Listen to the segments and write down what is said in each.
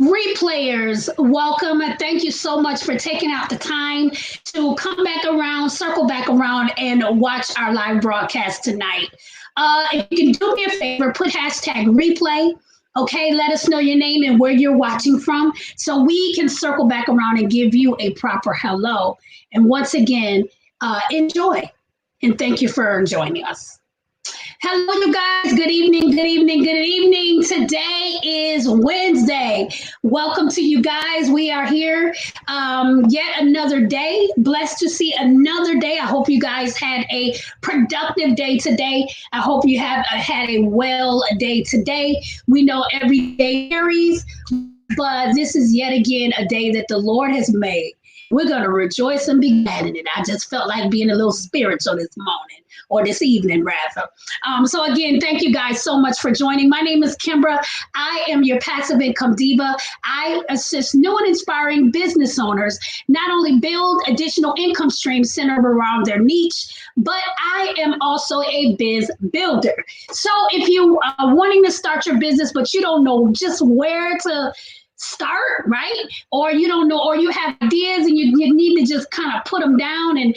Replayers, welcome. And thank you so much for taking out the time to come back around, circle back around, and watch our live broadcast tonight. If you can do me a favor, put hashtag replay. Okay, let us know your name and where you're watching from so we can circle back around and give you a proper hello. And once again, enjoy. And thank you for joining us. Hello, you guys. Good evening, good evening, good evening. Today is Wednesday. Welcome to you guys. We are here yet another day. Blessed to see another day. I hope you guys had a productive day today. I hope you have had a well day today. We know every day varies, but this is yet again a day that the Lord has made. We're going to rejoice and be glad in it. I just felt like being a little spiritual this morning or this evening, rather. So again, thank you guys so much for joining. My name is Kimbra. I am your passive income diva. I assist new and inspiring business owners not only build additional income streams centered around their niche, but I am also a biz builder. So if you are wanting to start your business, but you don't know just where to start, right? Or you don't know, or you have ideas and you need to just kind of put them down and,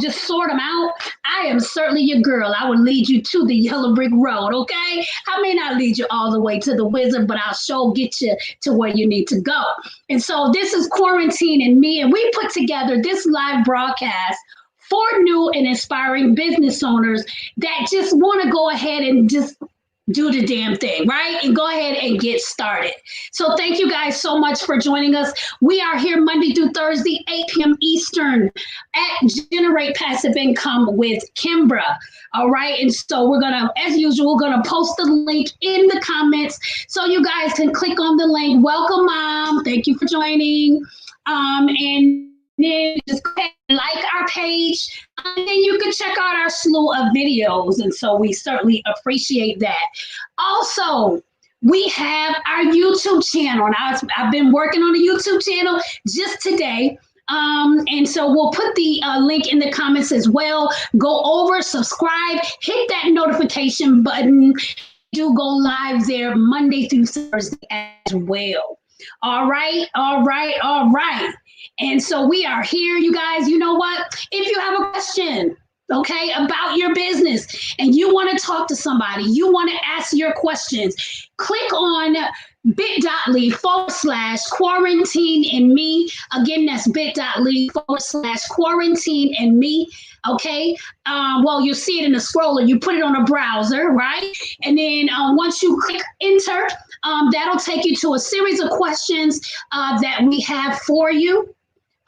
just sort them out. I am certainly your girl. I will lead you to the yellow brick road, okay? I may not lead you all the way to the wizard, but I'll sure get you to where you need to go. And so this is Quarantine and Me, and we put together this live broadcast for new and inspiring business owners that just want to go ahead and just do the damn thing, right? And go ahead and get started. So thank you guys so much for joining us. We are here Monday through Thursday, 8 p.m. Eastern at Generate Passive Income with Kimbra. All right. And so we're going to, as usual, going to post the link in the comments so you guys can click on the link. Welcome, Mom. Thank you for joining. And then just go ahead and like our page, and then you can check out our slew of videos. And so we certainly appreciate that. Also, we have our YouTube channel. Now, I've been working on the YouTube channel just today. And so we'll put the link in the comments as well. Go over, subscribe, hit that notification button. Do go live there Monday through Thursday as well. All right. And so we are here, you guys. You know what? If you have a question, okay, about your business and you want to talk to somebody, you want to ask your questions, click on bit.ly/quarantine and me. Again, that's bit.ly/quarantine and me. Okay. Well, you'll see it in the scroller. You put it on a browser, right? And then once you click enter, that'll take you to a series of questions that we have for you.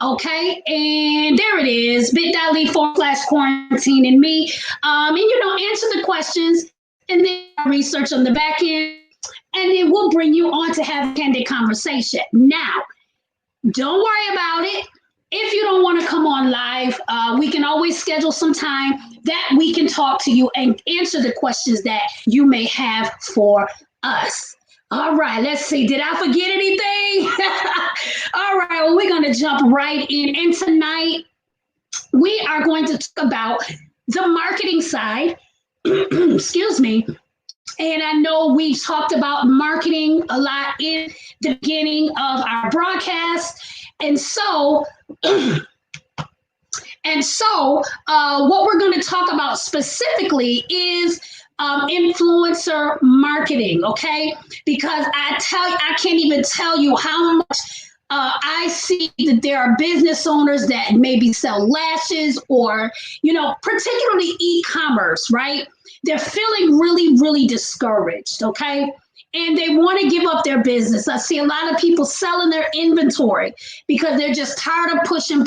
Okay, and there it is, bit.ly/quarantine and me. And answer the questions and then research on the back end, and then we'll bring you on to have a candid conversation. Now, don't worry about it. If you don't want to come on live, we can always schedule some time that we can talk to you and answer the questions that you may have for us. All right, let's see. Did I forget anything? All right, well, we're going to jump right in. And tonight, we are going to talk about the marketing side. Excuse me. And I know we talked about marketing a lot in the beginning of our broadcast. And so what we're going to talk about specifically is influencer marketing, okay? Because I can't even tell you how much I see that there are business owners that maybe sell lashes or, particularly e-commerce, right? They're feeling really, really discouraged, okay? And they want to give up their business. I see a lot of people selling their inventory because they're just tired of pushing,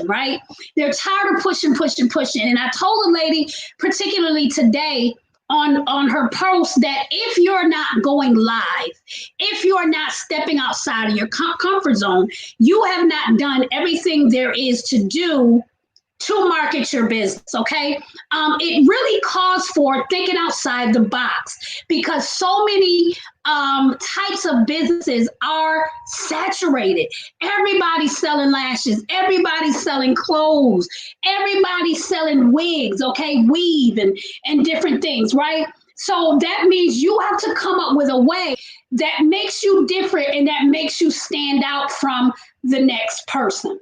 right? They're tired of pushing. And I told a lady, particularly today, on her post that if you're not going live, if you're not stepping outside of your comfort zone, you have not done everything there is to do to market your business, okay? It really calls for thinking outside the box because so many types of businesses are saturated. Everybody's selling lashes. Everybody's selling clothes. Everybody's selling wigs, okay, weave and different things, right? So that means you have to come up with a way that makes you different and that makes you stand out from the next person.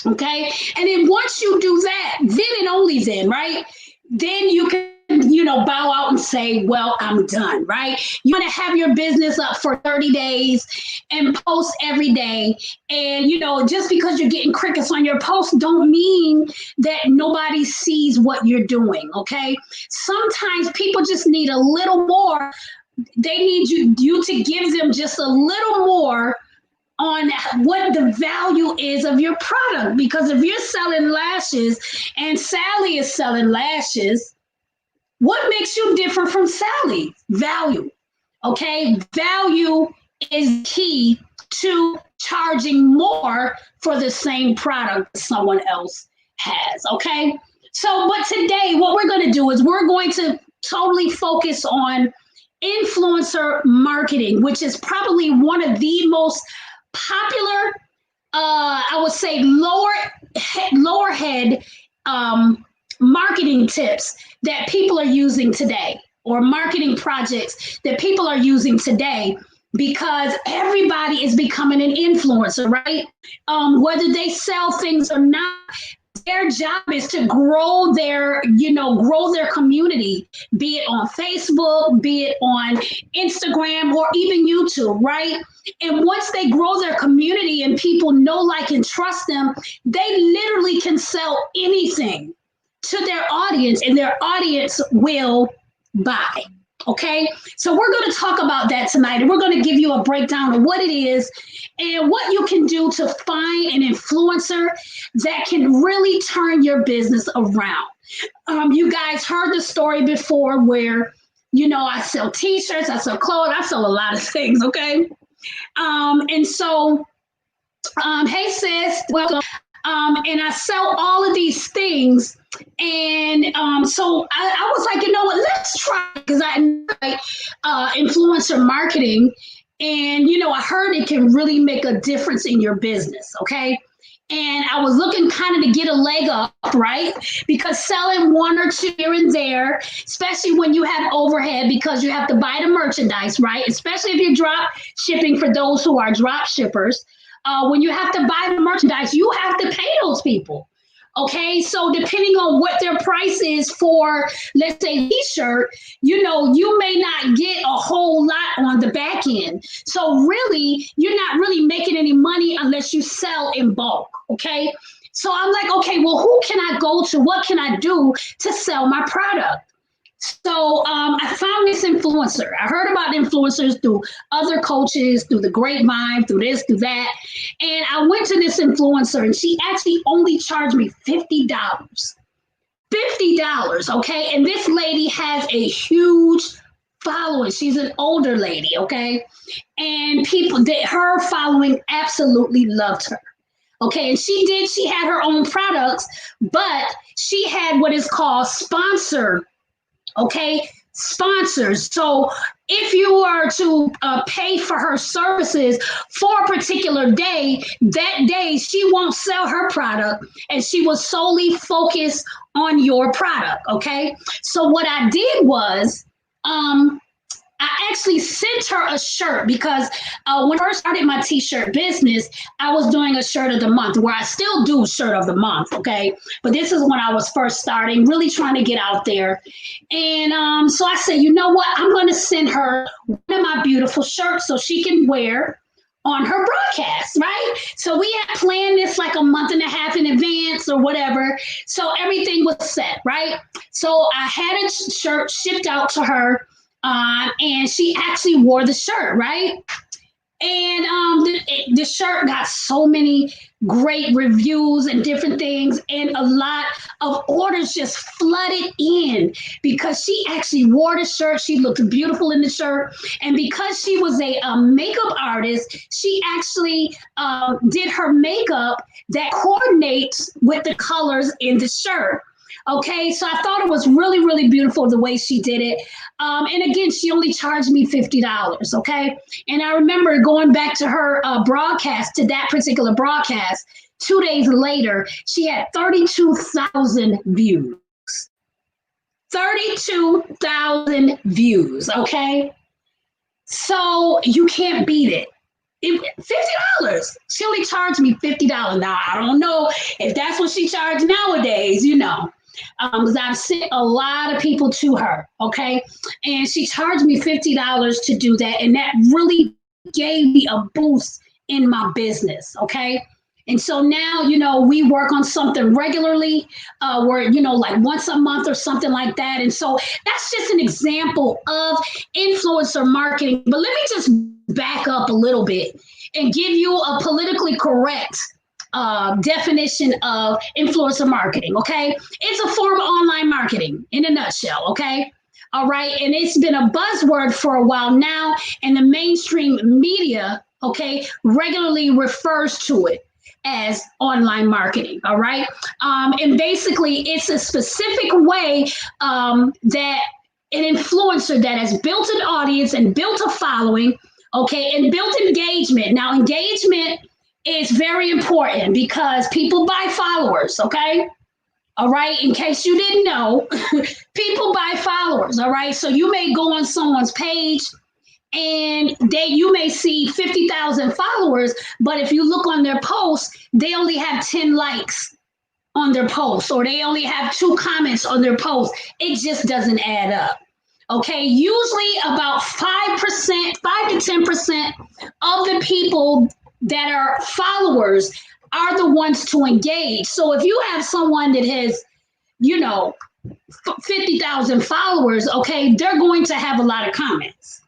Okay. And then once you do that, then and only then, right? Then you can, bow out and say, well, I'm done, right? You want to have your business up for 30 days and post every day. And, just because you're getting crickets on your post don't mean that nobody sees what you're doing. Okay. Sometimes people just need a little more. They need you to give them just a little more on what the value is of your product. Because if you're selling lashes and Sally is selling lashes, what makes you different from Sally? Value. Okay. Value is key to charging more for the same product someone else has. Okay. So, but today, what we're going to do is we're going to totally focus on influencer marketing, which is probably one of the most popular, I would say, lower head marketing tips that people are using today, or marketing projects that people are using today, because everybody is becoming an influencer, right? Whether they sell things or not, their job is to grow their community, be it on Facebook, be it on Instagram, or even YouTube, right? And once they grow their community and people know, like, and trust them, they literally can sell anything to their audience and their audience will buy. Okay, so we're going to talk about that tonight, and we're going to give you a breakdown of what it is and what you can do to find an influencer that can really turn your business around. You guys heard the story before where, I sell t-shirts, I sell clothes, I sell a lot of things. Okay. And so, hey sis, welcome. And I sell all of these things. And so I was like, what, let's try, because I know influencer marketing. And, I heard it can really make a difference in your business. Okay. And I was looking kind of to get a leg up, right? Because selling one or two here and there, especially when you have overhead, because you have to buy the merchandise, right? Especially if you're drop shipping, for those who are drop shippers. When you have to buy the merchandise, you have to pay those people. Okay, so depending on what their price is for, let's say, t-shirt, you may not get a whole lot on the back end. So really, you're not really making any money unless you sell in bulk. Okay, so I'm like, okay, well, who can I go to? What can I do to sell my product? So I found this influencer. I heard about influencers through other coaches, through the grapevine, through this, through that. And I went to this influencer, and she actually only charged me $50. $50, okay? And this lady has a huge following. She's an older lady, okay? And her following absolutely loved her. Okay, and she had her own products, but she had what is called sponsored. Okay, sponsors. So if you were to pay for her services for a particular day, that day she won't sell her product, and she will solely focus on your product. Okay, so what I did was, I actually sent her a shirt, because when I first started my t-shirt business, I was doing a shirt of the month, where I still do shirt of the month. Okay. But this is when I was first starting, really trying to get out there. And so I said, you know what? I'm going to send her one of my beautiful shirts so she can wear on her broadcast, right? So we had planned this like a month and a half in advance or whatever. So everything was set, right? So I had a shirt shipped out to her. And she actually wore the shirt, right? And the shirt got so many great reviews and different things, and a lot of orders just flooded in because she actually wore the shirt. She looked beautiful in the shirt, and because she was a makeup artist, she actually did her makeup that coordinates with the colors in the shirt. Okay, so I thought it was really, really beautiful the way she did it. And again, she only charged me $50, okay? And I remember going back to her broadcast, to that particular broadcast, 2 days later, she had 32,000 views. 32,000 views. Okay. So you can't beat it. $50. She only charged me $50. Now I don't know if that's what she charged nowadays, because I've sent a lot of people to her. Okay, and she charged me $50 to do that, and that really gave me a boost in my business. Okay. And so now, we work on something regularly, where, like once a month or something like that. And so that's just an example of influencer marketing. But let me just back up a little bit and give you a politically correct definition of influencer marketing. Okay. It's a form of online marketing in a nutshell. Okay. All right. And it's been a buzzword for a while now, and the mainstream media, okay, regularly refers to it as online marketing. All right. And basically, it's a specific way that an influencer that has built an audience and built a following, okay, and built engagement. Now, engagement is very important because people buy followers. Okay. All right. In case you didn't know, people buy followers. All right. So you may go on someone's page and you may see 50,000 followers, but if you look on their posts, they only have 10 likes on their posts, or they only have 2 comments on their post. It just doesn't add up. Okay, usually about 5%, 5 to 10% of the people that are followers are the ones to engage. So if you have someone that has, 50,000 followers, okay, they're going to have a lot of comments.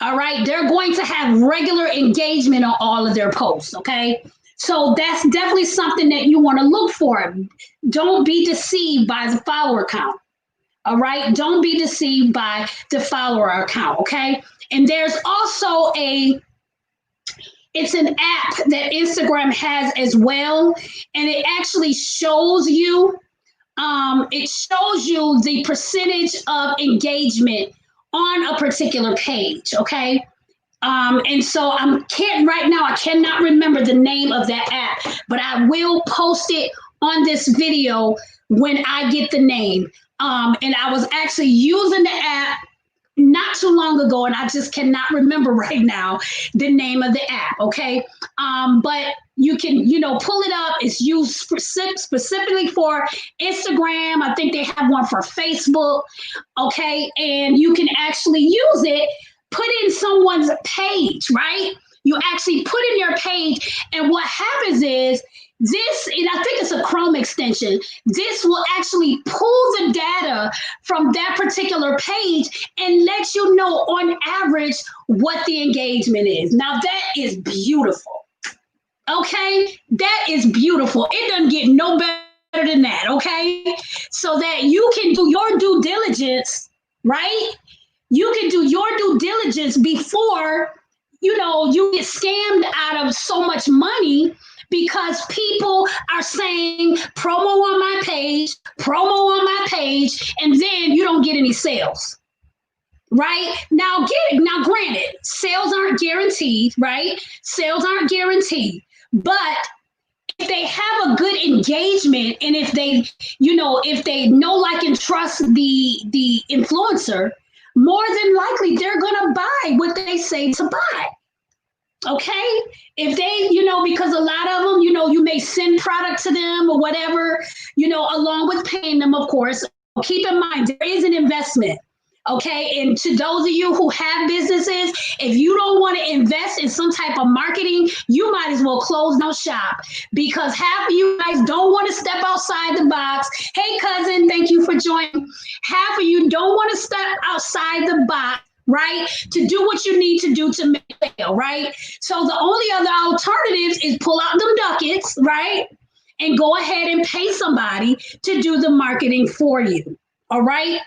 All right, they're going to have regular engagement on all of their posts. Okay, so that's definitely something that you want to look for. Don't be deceived by the follower count. All right, don't be deceived by the follower account. Okay, and there's also it's an app that Instagram has as well, and it actually shows you the percentage of engagement on a particular page. Okay. And so I cannot remember the name of that app, but I will post it on this video when I get the name. And I was actually using the app not too long ago, and I just cannot remember right now the name of the app. Okay. But you can, pull it up. It's used specifically for Instagram. I think they have one for Facebook. Okay. And you can actually use it, put in someone's page, right? You actually put in your page, and what happens is and I think it's a Chrome extension, this will actually pull the data from that particular page and let you know on average what the engagement is. Now that is beautiful. Okay, that is beautiful. It doesn't get no better than that. Okay, so that you can do your due diligence, right? You can do your due diligence before you get scammed out of so much money, because people are saying promo on my page, and then you don't get any sales. Right? Now, granted, sales aren't guaranteed, right? Sales aren't guaranteed. But if they have a good engagement, and if they know, like, and trust the influencer, more than likely they're gonna buy what they say to buy. Okay, if they, because a lot of them, you may send product to them or whatever, along with paying them, of course. Keep in mind, there is an investment. Okay, and to those of you who have businesses, if you don't want to invest in some type of marketing, you might as well close no shop, because half of you guys don't want to step outside the box. Hey, cousin, thank you for joining. Half of you don't want to step outside the box, right, to do what you need to do to make it fail, right? So the only other alternatives is pull out them ducats, right, and go ahead and pay somebody to do the marketing for you, all right?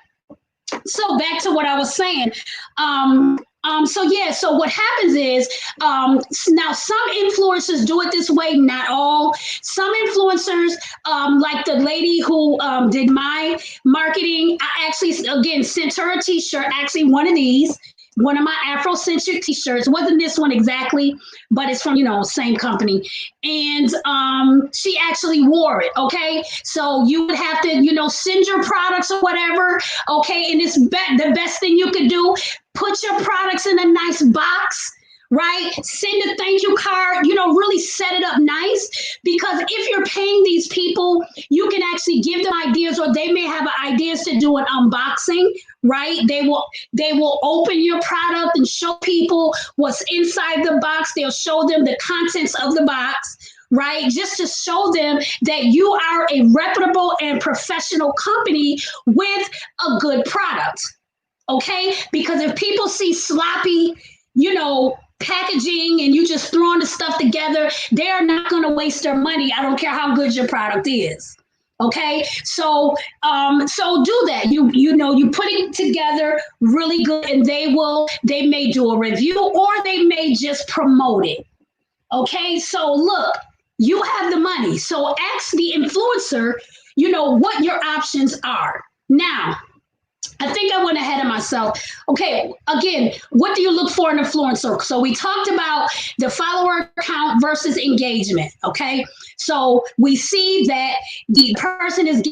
So back to what I was saying. So what happens is, now some influencers do it this way, not all. Some influencers, like the lady who did my marketing, I actually, again, sent her a t-shirt, actually one of these, one of my Afrocentric t-shirts. Wasn't this one exactly, but it's from, same company. And she actually wore it, okay? So you would have to, send your products or whatever, okay? And it's the best thing you could do, put your products in a nice box, right? Send a thank you card, really set it up nice, because if you're paying these people, you can actually give them ideas, or they may have ideas to do an unboxing, right? They will open your product and show people what's inside the box. They'll show them the contents of the box, right? Just to show them that you are a reputable and professional company with a good product, okay? Because if people see sloppy, packaging and you just throwing the stuff together, they're not going to waste their money. I don't care how good your product is. Okay, so do that. You put it together really good, and they may do a review, or they may just promote it. Okay, so look, you have the money, so ask the influencer, what your options are. Now, I think I went ahead of myself. Okay, again, what do you look for in an influencer? So we talked about the follower count versus engagement, okay? So we see that the person is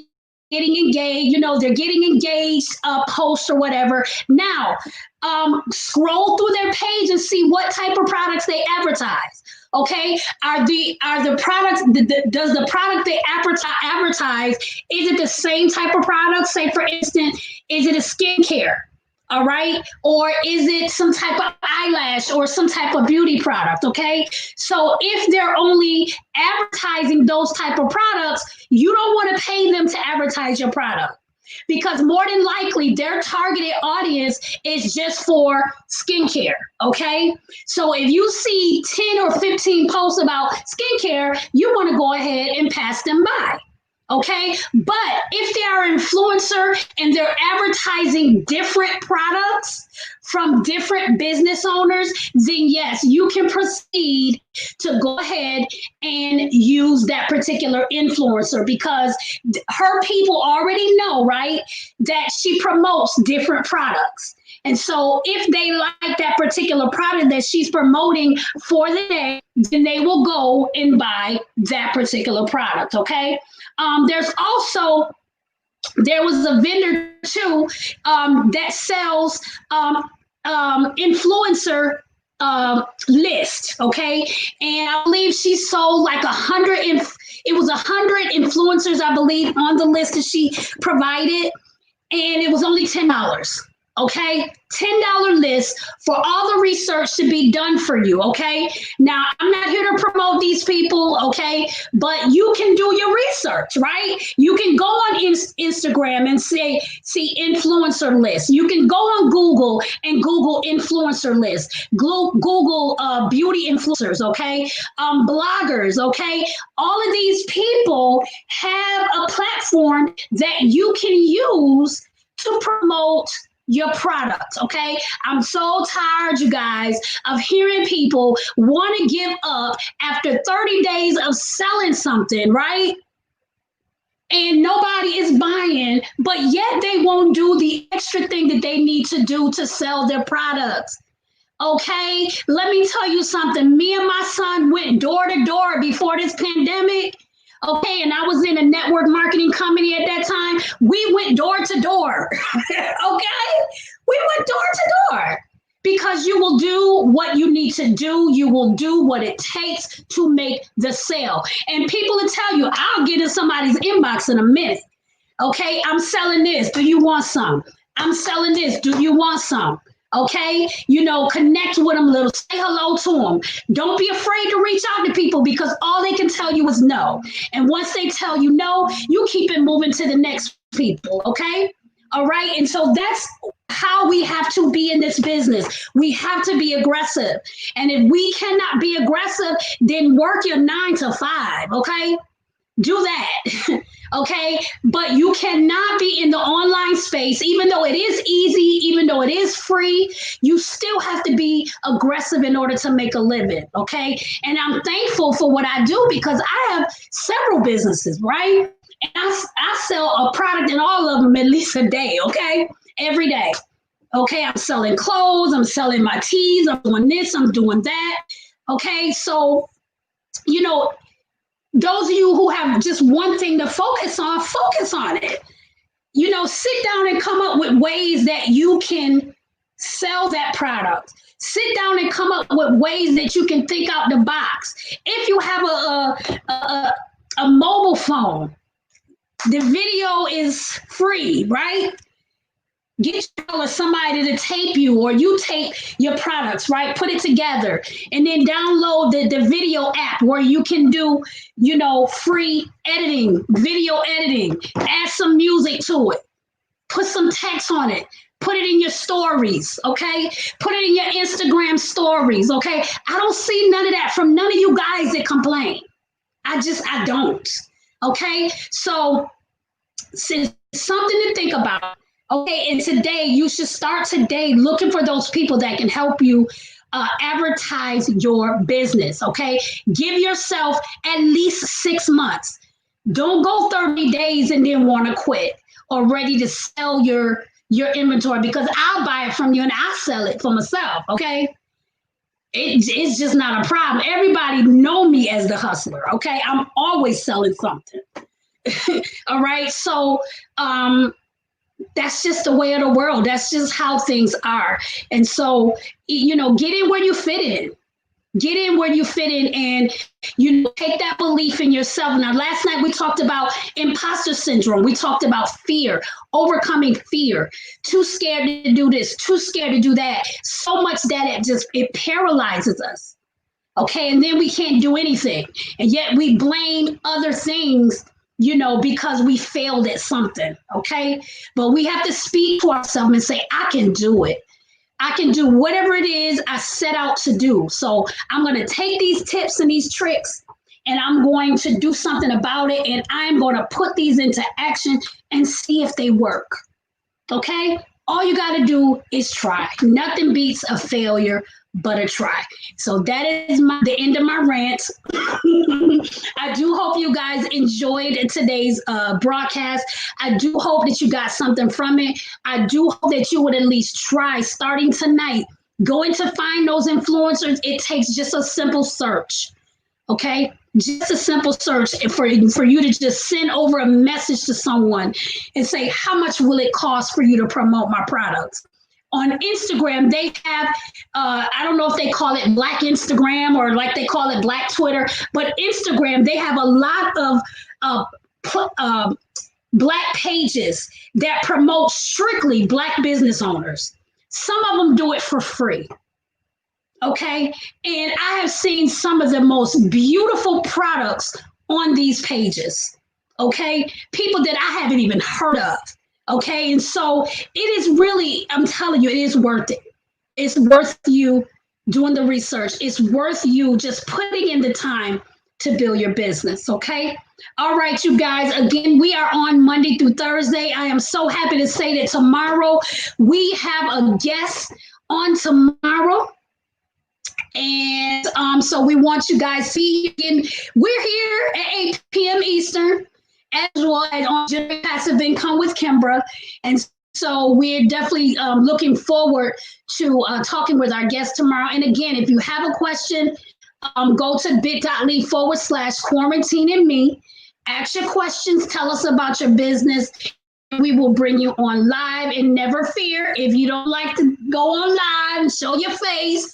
getting engaged, they're getting engaged, posts or whatever. Now, scroll through their page and see what type of products they advertise. Okay, are the products, does the product they advertise, is it the same type of product? Say, for instance, is it a skincare? All right, or is it some type of eyelash or some type of beauty product? Okay, so if they're only advertising those type of products, you don't want to pay them to advertise your product, because more than likely their targeted audience is just for skincare, okay? So if you see 10 or 15 posts about skincare, you want to go ahead and pass them by, okay? But if they are an influencer and they're advertising different products from different business owners, then yes, you can proceed to go ahead and use that particular influencer, because her people already know, right, that she promotes different products. And so if they like that particular product that she's promoting for the day, then they will go and buy that particular product, okay? There was a vendor too that sells influencer list, okay? And I believe she sold like 100, it was 100 influencers, I believe, on the list that she provided, and it was only $10. Okay, $10 list for all the research to be done for you. Okay, now I'm not here to promote these people, okay, but you can do your research, right? You can go on Instagram and see influencer list. You can go on Google and Google influencer list. Google beauty influencers, okay, bloggers, okay. All of these people have a platform that you can use to promote your product, okay? I'm so tired, you guys, of hearing people want to give up after 30 days of selling something, right? And nobody is buying, but yet they won't do the extra thing that they need to do to sell their products. Okay, let me tell you something. Me and my son went door to door before this pandemic. Okay, and I was in a network marketing company at that time. We went door to door. Okay, we went door to door, because you will do what you need to do. You will do what it takes to make the sale. And people will tell you, I'll get in somebody's inbox in a minute. Okay, I'm selling this. Do you want some? I'm selling this. Do you want some? Okay, connect with them a little, say hello to them. Don't be afraid to reach out to people, because all they can tell you is no. And once they tell you no, you keep it moving to the next people, okay? All right, and so that's how we have to be in this business. We have to be aggressive. And if we cannot be aggressive, then work your 9 to 5, okay? Do that, okay? But you cannot be in the online space, even though it is easy, even though it is free, you still have to be aggressive in order to make a living, okay? And I'm thankful for what I do, because I have several businesses, right? And I sell a product in all of them at least a day, okay? Every day. Okay, I'm selling clothes, I'm selling my teas, I'm doing this, I'm doing that. Okay, so, you know, those of you who have just one thing to focus on it. You know, sit down and come up with ways that you can sell that product. Sit down and come up with ways that you can think out the box. If you have a mobile phone, the video is free, right? Get or somebody to tape you, or you tape your products, right? Put it together and then download the video app where you can do, free editing, video editing, add some music to it, put some text on it, put it in your stories, okay? Put it in your Instagram stories, okay? I don't see none of that from none of you guys that complain. I don't. Okay? So, it's something to think about. Okay, and today you should start today looking for those people that can help you advertise your business. Okay, give yourself at least 6 months. Don't go 30 days and then want to quit or ready to sell your inventory, because I'll buy it from you and I'll sell it for myself. Okay, it's just not a problem. Everybody know me as the hustler. Okay, I'm always selling something. All right, so that's just the way of the world. That's just how things are. And so, get in where you fit in. Get in where you fit in, and take that belief in yourself. Now, last night we talked about imposter syndrome. We talked about fear, overcoming fear. Too scared to do this, too scared to do that. So much that it paralyzes us. Okay, and then we can't do anything. And yet we blame other things, because we failed at something. Okay, but we have to speak to ourselves and say, I can do it. I can do whatever it is I set out to do. So I'm going to take these tips and these tricks, and I'm going to do something about it. And I'm going to put these into action and see if they work. Okay, all you got to do is try. Nothing beats a failure but a try. So that is the end of my rant. I do hope you guys enjoyed today's broadcast. I do hope that you got something from it. I do hope that you would at least try starting tonight. Going to find those influencers. It takes just a simple search. Okay, just a simple search for you to just send over a message to someone and say, how much will it cost for you to promote my products? On Instagram, they have, I don't know if they call it Black Instagram or like they call it Black Twitter, but Instagram, they have a lot of Black pages that promote strictly Black business owners. Some of them do it for free. Okay, and I have seen some of the most beautiful products on these pages. Okay, people that I haven't even heard of. Okay, and so it is really, I'm telling you, it is worth it. It's worth you doing the research. It's worth you just putting in the time to build your business. Okay, all right, you guys, again, we are on Monday through Thursday. I am so happy to say that tomorrow we have a guest on tomorrow. And so we want you guys to see again. We're here at 8 p.m. Eastern, as well as on Generating Passive Income with Kimbra. And so we're definitely looking forward to talking with our guest tomorrow. And again, if you have a question, go to bit.ly/quarantine and me. Ask your questions. Tell us about your business. We will bring you on live, and never fear, if you don't like to go on live and show your face,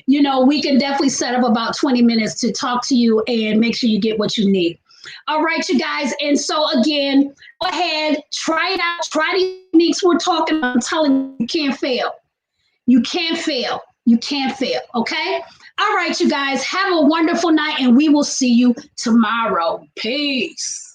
we can definitely set up about 20 minutes to talk to you and make sure you get what you need. All right, you guys. And so again, go ahead, try it out. Try the techniques we're talking about. I'm telling you, you can't fail. You can't fail. You can't fail. Okay. All right, you guys, have a wonderful night, and we will see you tomorrow. Peace.